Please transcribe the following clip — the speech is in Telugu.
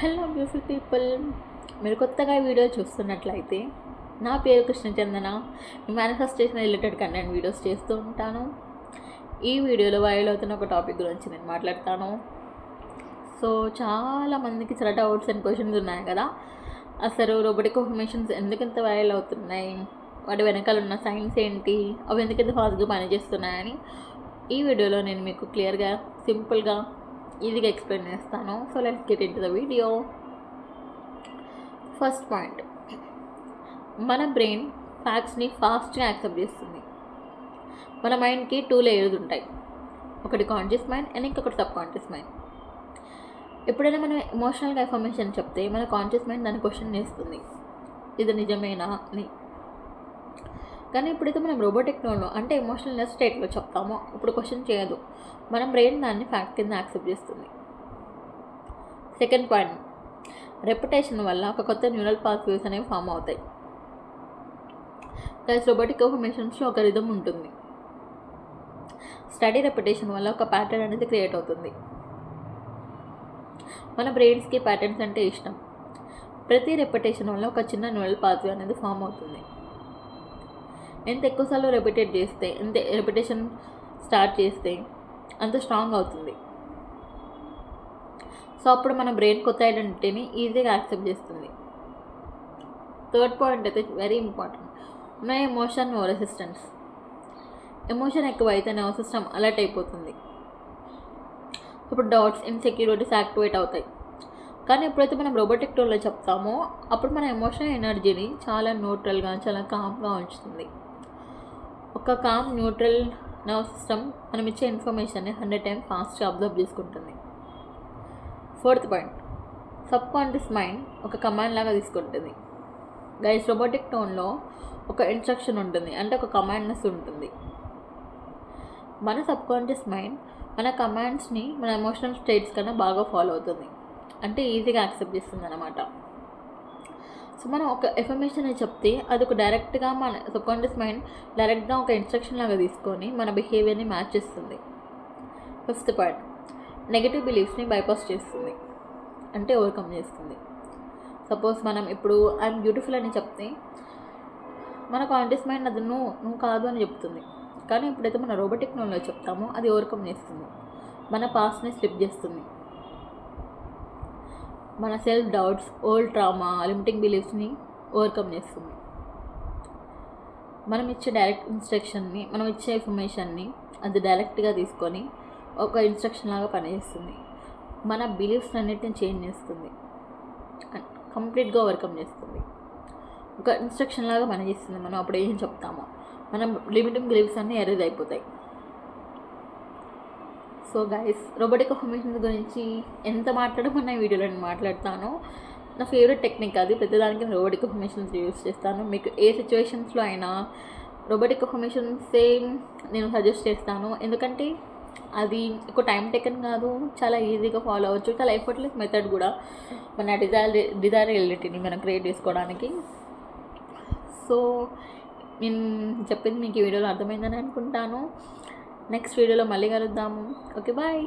హలో బ్యూటిఫుల్ పీపుల్, మీరు కొత్తగా వీడియో చూస్తున్నట్లయితే నా పేరు కృష్ణచందన. మేనిఫెస్టేషన్ రిలేటెడ్ కంటెంట్ వీడియోస్ చేస్తూ ఉంటాను. ఈ వీడియోలో వైరల్ అవుతున్న ఒక టాపిక్ గురించి నేను మాట్లాడతాను. సో చాలామందికి చాలా డౌట్స్ అండ్ క్వశ్చన్స్ ఉన్నాయి కదా, అసలు రోబోటిక్ ఇన్ఫర్మేషన్స్ ఎందుకు ఇంత వైరల్ అవుతున్నాయి, వాటి వెనకాల ఉన్న సైన్స్ ఏంటి, అవి ఎందుకు ఇంత ఫాస్ట్గా పనిచేస్తున్నాయని ఈ వీడియోలో నేను మీకు క్లియర్గా సింపుల్గా ఈజీగా ఎక్స్ప్లెయిన్ చేస్తాను. So let's get in to the video. First point, మన బ్రెయిన్ ఫ్యాక్ట్స్ని ఫాస్ట్గా యాక్సెప్ట్ చేస్తుంది. మన మైండ్కి 2 లేయర్స్ ఉంటాయి, ఒకటి కాన్షియస్ మైండ్ అండ్ ఇంకొకటి సబ్ కాన్షియస్ మైండ్. ఎప్పుడైనా మనం ఎమోషనల్గా ఇన్ఫర్మేషన్ చెప్తే మన కాన్షియస్ మైండ్ దాన్ని క్వశ్చన్ చేస్తుంది, ఇది నిజమేనా అని. కానీ ఎప్పుడైతే మనం రోబోటిక్ టోన్లో అంటే ఎమోషనల్ స్టేట్లో చెప్తామో ఇప్పుడు క్వశ్చన్ చేయదు, మన బ్రెయిన్ దాన్ని ఫ్యాక్ట్ కింద యాక్సెప్ట్ చేస్తుంది. సెకండ్ పాయింట్, రెపిటేషన్ వల్ల ఒక కొత్త న్యూరల్ పాత్వేస్ అనేవి ఫామ్ అవుతాయి. గైస్, రోబోటిక్ ఇన్ఫర్మేషన్స్లో ఒక రిథమ్ ఉంటుంది. స్టడీ రెపిటేషన్ వల్ల ఒక ప్యాటర్న్ అనేది క్రియేట్ అవుతుంది. మన బ్రెయిన్స్కి ప్యాటర్న్స్ అంటే ఇష్టం. ప్రతి రెపిటేషన్ వల్ల ఒక చిన్న న్యూరల్ పాత్వే అనేది ఫామ్ అవుతుంది. ఎంత ఎక్కువసార్లు రెపిటేట్ చేస్తే, ఎంత రెపిటేషన్ స్టార్ట్ చేస్తే అంత స్ట్రాంగ్ అవుతుంది. సో అప్పుడు మన బ్రెయిన్ కొత్త ఐడెంటిటీని ఈజీగా యాక్సెప్ట్ చేస్తుంది. థర్డ్ పాయింట్ అయితే very important, no emotion no resistance. Emotion ఎక్కువైతే నర్వస్ సిస్టమ్ అలర్ట్ అయిపోతుంది. ఇప్పుడు డౌట్స్, ఇన్సెక్యూరిటీస్ యాక్టివేట్ అవుతాయి. కానీ ఎప్పుడైతే మనం రోబోటిక్ టోన్లో చెప్తామో అప్పుడు మన ఎమోషనల్ ఎనర్జీని చాలా న్యూట్రల్గా, చాలా కామ్గా ఉంచుతుంది. ఒక కామ్ న్యూట్రల్ నర్వ్ సిస్టమ్ మనం ఇచ్చే ఇన్ఫర్మేషన్ని 100 times ఫాస్ట్గా అబ్జర్వ్ చేసుకుంటుంది. Fourth point, sub conscious mind ఒక కమాండ్ లాగా తీసుకుంటుంది. గైస్, రోబోటిక్ టోన్లో ఒక ఇన్స్ట్రక్షన్ ఉంటుంది, అంటే ఒక కమాండ్నెస్ ఉంటుంది. మన సబ్ కాన్షియస్ మైండ్ మన కమాండ్స్ని మన ఎమోషనల్ స్టేట్స్ కన్నా బాగా ఫాలో అవుతుంది, అంటే ఈజీగా యాక్సెప్ట్ చేస్తుంది అన్నమాట. సో మనం ఒక ఇన్ఫర్మేషన్ చెప్తే అది ఒక డైరెక్ట్గా మన సబ్ కాన్షియస్ మైండ్ డైరెక్ట్గా ఒక ఇన్స్ట్రక్షన్ లాగా తీసుకొని మన బిహేవియర్ని మ్యాచ్ చేస్తుంది. ఫిఫ్త్ పాయింట్, నెగిటివ్ బిలీఫ్స్ని బైపాస్ చేస్తుంది, అంటే ఓవర్కమ్ చేస్తుంది. సపోజ్ మనం ఇప్పుడు ఐఎమ్ బ్యూటిఫుల్ అని చెప్తే మన కాన్షియస్ మైండ్ అది నువ్వు కాదు అని చెప్తుంది. కానీ ఎప్పుడైతే మన రోబోటిక్ టోన్లో చెప్తామో అది ఓవర్కమ్ చేస్తుంది, మన పాస్ట్ని స్లిప్ చేస్తుంది. మన self doubts, old trauma, limiting బిలీఫ్స్ని ఓవర్కమ్ చేస్తుంది. మనం ఇచ్చే డైరెక్ట్ ఇన్స్ట్రక్షన్ని, మనం ఇచ్చే ఇన్ఫర్మేషన్ని అది డైరెక్ట్గా తీసుకొని ఒక ఇన్స్ట్రక్షన్ లాగా పనిచేస్తుంది. మన బిలీఫ్స్ అన్నిటిని చేంజ్ చేస్తుంది, కంప్లీట్గా ఓవర్కమ్ చేస్తుంది. ఒక ఇన్స్ట్రక్షన్ లాగా పనిచేస్తుంది. మనం అప్పుడు ఏం చెప్తామో మనం లిమిటింగ్ బిలీఫ్స్ అన్నీ ఎరేజ్ అయిపోతాయి. సో గైస్, రోబోటిక్ ఇన్ఫర్మేషన్స్ గురించి ఎంత మాట్లాడమన్నా ఈ వీడియోలో నేను మాట్లాడతాను. నా ఫేవరెట్ టెక్నిక్ అది, ప్రతిదానికి రోబోటిక్ ఇన్ఫర్మేషన్స్ యూస్ చేస్తాను. మీకు ఏ సిచ్యువేషన్స్లో అయినా రోబోటిక్ ఇన్ఫర్మేషన్సే నేను సజెస్ట్ చేస్తాను. ఎందుకంటే అది ఎక్కువ టైం టేకన్ కాదు, చాలా ఈజీగా ఫాలో అవ్వచ్చు, చాలా ఎఫర్ట్లెస్ మెథడ్ కూడా మన డిజైర్ రియాలిటీని మనం క్రియేట్ చేసుకోవడానికి. సో నేను చెప్పింది మీకు ఈ వీడియోలో అర్థమైందని అనుకుంటాను. నెక్స్ట్ వీడియోలో మళ్ళీ కలుద్దాము. Okay, bye.